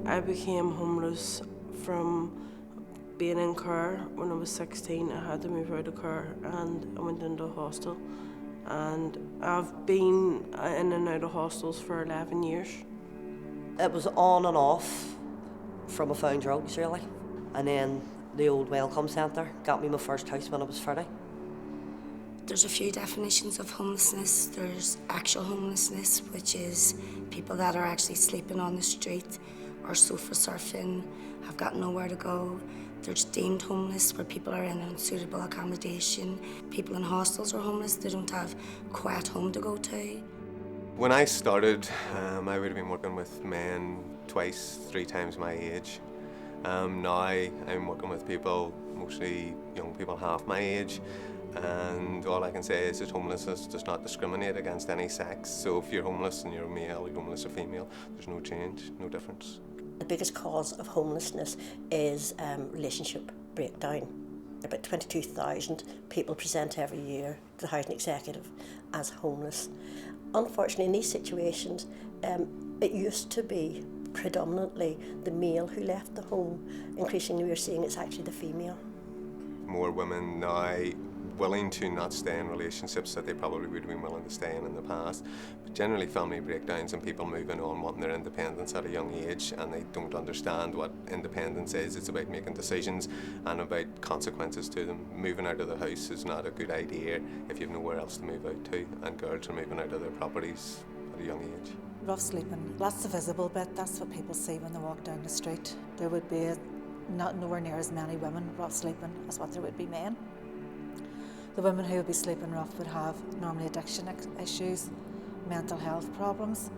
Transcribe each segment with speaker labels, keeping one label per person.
Speaker 1: I became homeless from being in care. When I was 16, I had to move out of care and I went into a hostel. And I've been in and out of hostels for 11 years.
Speaker 2: It was on and off from I found drugs, really. And then the old welcome centre got me my first house when I was 30.
Speaker 3: There's a few definitions of homelessness. There's actual homelessness, which is people that are actually sleeping on the street or sofa surfing, have got nowhere to go. There's deemed homeless, where people are in unsuitable accommodation. People in hostels are homeless, they don't have a quiet home to go to.
Speaker 4: When I started, I would have been working with men twice, 3 times my age. Now I'm working with people, mostly young people half my age, and all I can say is that homelessness does not discriminate against any sex. So if you're homeless and you're male, you're homeless or female, there's no change, no difference.
Speaker 2: The biggest cause of homelessness is relationship breakdown. About 22,000 people present every year to the Housing Executive as homeless. Unfortunately, in these situations, it used to be predominantly the male who left the home. Increasingly, we're seeing it's actually the female.
Speaker 4: More women now willing to not stay in relationships that they probably would have been willing to stay in the past. But generally family breakdowns and people moving on, wanting their independence at a young age, and they don't understand what independence is. It's about making decisions and about consequences to them. Moving out of the house is not a good idea if you've nowhere else to move out to, and girls are moving out of their properties at a young age.
Speaker 5: Rough sleeping, that's the visible bit, that's what people see when they walk down the street. There would be nowhere near as many women rough sleeping as what there would be men. The women who would be sleeping rough would have normally addiction issues, mental health problems.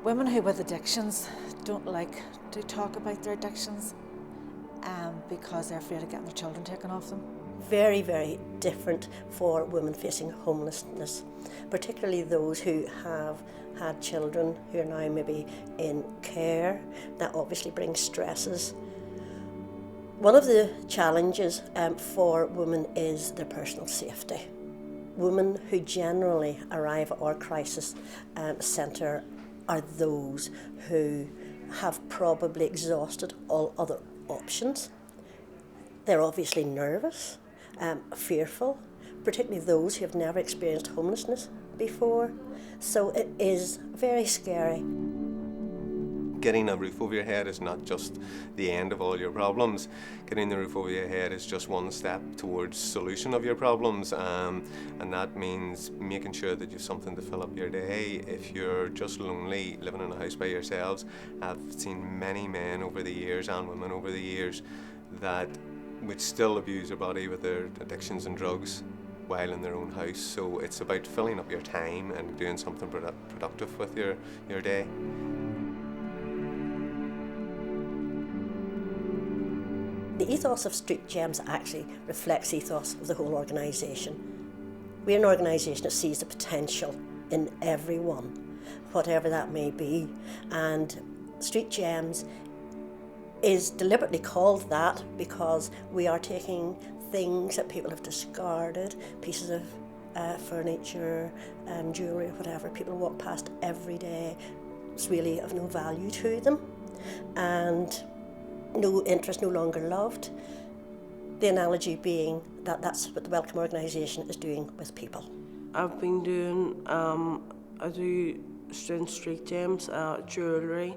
Speaker 5: Women who with addictions don't like to talk about their addictions because they're afraid of getting their children taken off them.
Speaker 2: Very, very different for women facing homelessness, particularly those who have had children who are now maybe in care. That obviously brings stresses. One of the challenges for women is their personal safety. Women who generally arrive at our crisis centre are those who have probably exhausted all other options. They're obviously nervous, fearful, particularly those who have never experienced homelessness before. So it is very scary.
Speaker 4: Getting a roof over your head is not just the end of all your problems. Getting the roof over your head is just one step towards solution of your problems, and that means making sure that you have something to fill up your day. If you're just lonely, living in a house by yourselves, I've seen many men over the years and women over the years that would still abuse their body with their addictions and drugs while in their own house. So it's about filling up your time and doing something productive with your day.
Speaker 2: The ethos of Street Gems actually reflects the ethos of the whole organisation. We're an organisation that sees the potential in everyone, whatever that may be, and Street Gems is deliberately called that because we are taking things that people have discarded, pieces of furniture, jewellery, whatever people walk past every day. It's really of no value to them, and no interest, no longer loved. The analogy being that that's what the Welcome organisation is doing with people.
Speaker 1: I've been doing, I do Street Gems, jewellery,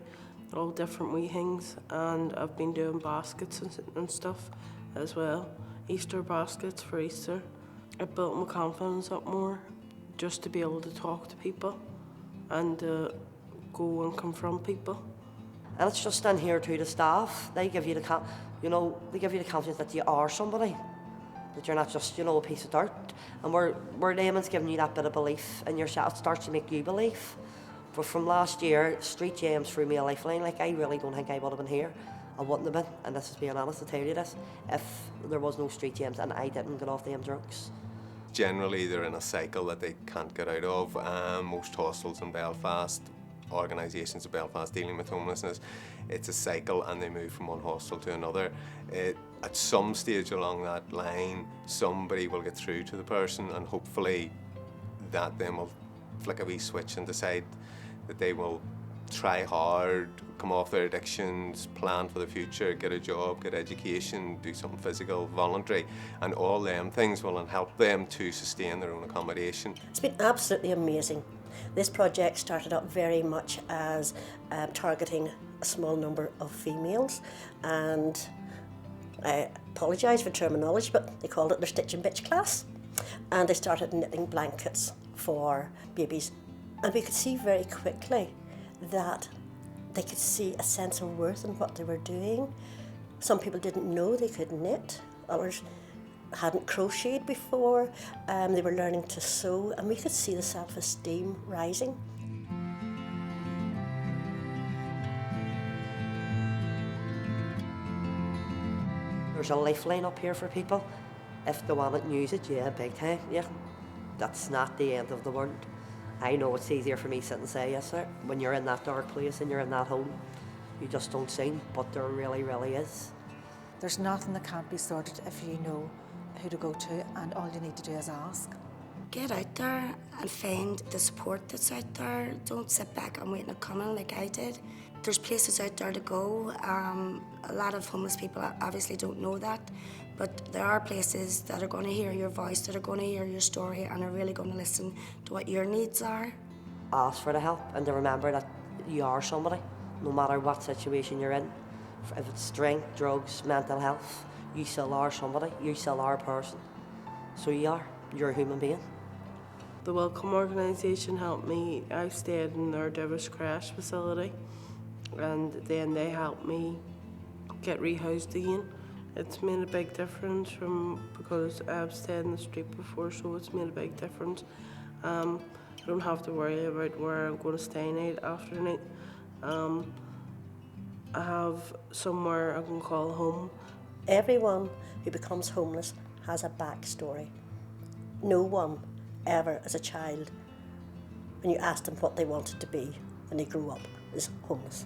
Speaker 1: all different wee things, and I've been doing baskets and stuff as well. Easter baskets for Easter. I built my confidence up more just to be able to talk to people and go and confront people.
Speaker 2: And it's just in here to the staff. They give you the confidence that you are somebody, that you're not just, a piece of dirt. And we're layman's giving you that bit of belief in yourself. It starts to make you believe. But from last year, Street Gems threw me a lifeline. I really don't think I would have been here. I wouldn't have been, and this is being honest to tell you this, if there was no Street Gems and I didn't get off them drugs.
Speaker 4: Generally, they're in a cycle that they can't get out of. Most hostels in Belfast, organisations in Belfast dealing with homelessness, it's a cycle and they move from one hostel to another. At some stage along that line, somebody will get through to the person, and hopefully that then will flick a wee switch and decide that they will try hard, come off their addictions, plan for the future, get a job, get education, do something physical, voluntary, and all them things will help them to sustain their own accommodation.
Speaker 2: It's been absolutely amazing. This project started out very much as targeting a small number of females, and I apologise for terminology, but they called it their stitch and bitch class, and they started knitting blankets for babies. And we could see very quickly that they could see a sense of worth in what they were doing. Some people didn't know they could knit, others hadn't crocheted before, they were learning to sew, and we could see the self-esteem rising.
Speaker 6: There's a lifeline up here for people. If they want it and use it, yeah, big time, yeah. That's not the end of the world. I know it's easier for me to sit and say yes, sir. When you're in that dark place and you're in that hole, you just don't see, but there really, really is.
Speaker 5: There's nothing that can't be sorted if you know who to go to, and all you need to do is ask.
Speaker 3: Get out there and find the support that's out there. Don't sit back and wait to come in like I did. There's places out there to go. A lot of homeless people obviously don't know that, but there are places that are going to hear your voice, that are going to hear your story, and are really going to listen to what your needs are.
Speaker 6: Ask for the help and to remember that you are somebody, no matter what situation you're in. If it's drink, drugs, mental health, you still are somebody, you still are a person. So you're a human being.
Speaker 1: The Welcome organisation helped me. I stayed in their Davis Crash facility, and then they helped me get rehoused again. It's made a big difference because I've stayed in the street before, so it's made a big difference. I don't have to worry about where I'm going to stay night after night. I have somewhere I can call home.
Speaker 2: Everyone who becomes homeless has a backstory. No one ever as a child, when you asked them what they wanted to be when they grew up, is homeless.